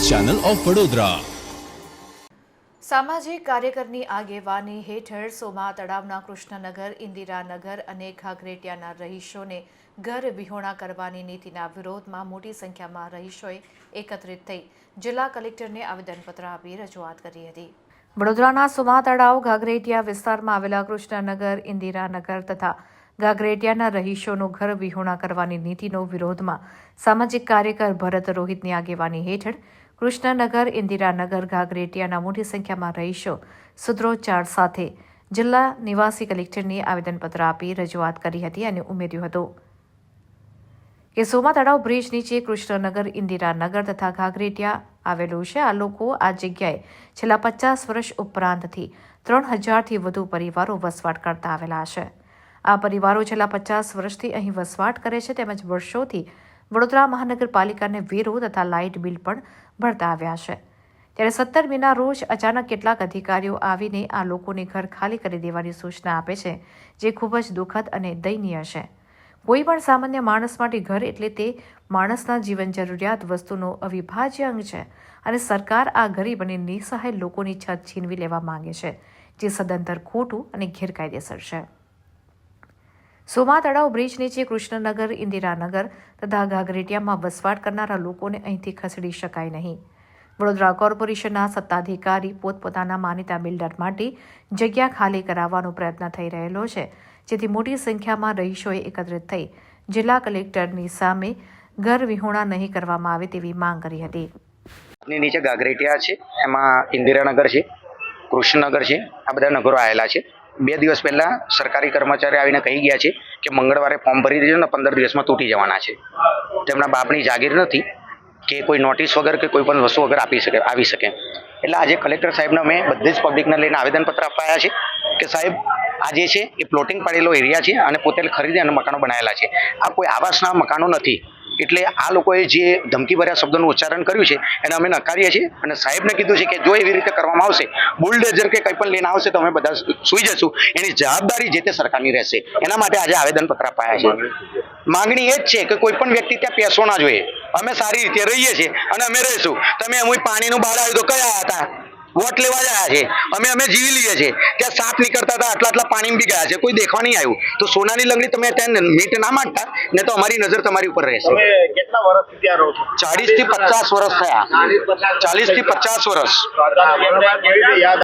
Channel of Vadodara. સામાજિક કાર્યકરની આગેવાની હેઠળ સોમા તળાવના કૃષ્ણનગર, ઇન્દિરાનગર અને ઘાઘરેટિયાના રહીશોને ઘર વિહોણા કરવાની નીતિના વિરોધમાં મોટી સંખ્યામાં રહીશોએ એકત્રિત થઈ જિલ્લા કલેક્ટરને આવેદનપત્ર આપી રજૂઆત કરી હતી। વડોદરાના સોમા તળાવ, ઘાઘરેટિયા વિસ્તારમાં આવેલા કૃષ્ણનગર, ઇન્દિરાનગર તથા ઘાઘરેટિયાના રહીશોનું ઘર વિહોણા કરવાની નીતિનો વિરોધમાં સામાજિક કાર્યકર ભરત રોહિતની આગેવાની હેઠળ કૃષ્ણનગર, ઇન્દિરાનગર, ઘાઘરેટિયાના મોટી સંખ્યામાં રહીશો સૂત્રોચ્ચાર સાથે જિલ્લા નિવાસી કલેક્ટરને આવેદનપત્ર આપી રજૂઆત કરી હતી અને ઉમેર્યું હતું કે સોમા તળાવ બ્રિજ નીચે કૃષ્ણનગર, ઇન્દિરાનગર તથા ઘાઘરેટિયા આવેલું છે। આ લોકો આ જગ્યાએ છેલ્લા 50 વર્ષ ઉપરાંતથી 3000થી વધુ પરિવારો વસવાટ કરતા આવેલા છે। આ પરિવારો છેલ્લા 50 વર્ષથી અહીં વસવાટ કરે છે તેમજ વર્ષોથી વડોદરા મહાનગરપાલિકાને વેરો તથા લાઇટ બિલ પણ ભરતા આવ્યા છે। ત્યારે 17 મેના રોજ અચાનક કેટલાક અધિકારીઓ આવીને આ લોકોને ઘર ખાલી કરી દેવાની સૂચના આપે છે, જે ખૂબ જ દુઃખદ અને દયનીય છે। કોઈ પણ સામાન્ય માણસ માટે ઘર એટલે તે માણસના જીવન જરૂરિયાત વસ્તુનો અવિભાજ્ય અંગ છે અને સરકાર આ ગરીબ અને નિસહાય લોકોની છત છીનવી લેવા માંગે છે, જે સદંતર ખોટું અને ગેરકાયદેસર છે। સોમા તળાવ બ્રિજ નીચે કૃષ્ણનગર, ઇન્દિરાનગર તથા ઘાઘરેટિયામાં વસવાટ કરનારા લોકોને અહીંથી ખસેડી શકાય નહીં। વડોદરા કોર્પોરેશનના સત્તાધિકારી પોતપોતાના માનીતા બિલ્ડર માટે જગ્યા ખાલી કરાવવાનો પ્રયત્ન થઈ રહેલો છે, જેથી મોટી સંખ્યામાં રહીશોએ એકત્રિત થઈ જિલ્લા કલેક્ટરની સામે ઘર વિહોણા નહીં કરવામાં આવે તેવી માંગ કરી હતી। નીચે ઘાઘરેટિયા છે, એમાં ઇન્દિરાનગર છે, કૃષ્ણનગર છે, આ બધા નગરો આવેલા છે। 2 દિવસ પહેલા સરકારી કર્મચારી આવીને કહી ગયા છે કે મંગળવારે ફોર્મ ભરી દેજો ને 15 દિવસમાં તૂટી જવાના છે। તેમના બાપની જાગીર નથી કે કોઈ નોટિસ વગર કે કોઈ પણ વસ્તુ વગર આવી શકે। એટલે આજે કલેક્ટર સાહેબને અમે બધી જ પબ્લિકને લઈને આવેદનપત્ર અપાયા છે કે સાહેબ આ જે છે એ પ્લોટિંગ પાડેલો એરિયા છે અને પોતે ખરીદી અને મકાનો બનાવેલા છે। આ કોઈ આવાસના મકાનો નથી। એટલે આ લોકોએ જે ધમકીભર્યા શબ્દોનું ઉચ્ચારણ કર્યું છે એને અમે નકારીએ છીએ અને સાહેબને કીધું છે કે જો એવી રીતે કરવામાં આવશે, બુલડોઝર કે કંઈ પણ લઈને આવશે તો અમે બધા સૂઈ જશું। એની જવાબદારી જે તે સરકારની રહેશે। એના માટે આજે આવેદનપત્ર અપાયા છે। માંગણી એ જ છે કે કોઈ પણ વ્યક્તિ ત્યાં પેસો ના જોઈએ। અમે સારી રીતે રહીએ છીએ અને અમે રહીશું। તમે અમુક પાણીનું બાળ આવ્યું તો કયા હતા? વોટ લેવા જ આવ્યા છે। અમે જીવી લઈએ છીએ। ત્યાં સાપ નીકળતા હતા, આટલા પાણીમાં બી ગયા છે, કોઈ દેખવા નહીં આવ્યું। તો સોનાની લંગડી તમે ત્યાં મીટ ના માંડતા ને તો અમારી નજર તમારી ઉપર રહેશે। કેટલા વર્ષથી ત્યાં રહો છો? 40 થી 50 વર્ષ થયા। 40 થી 50 વર્ષ।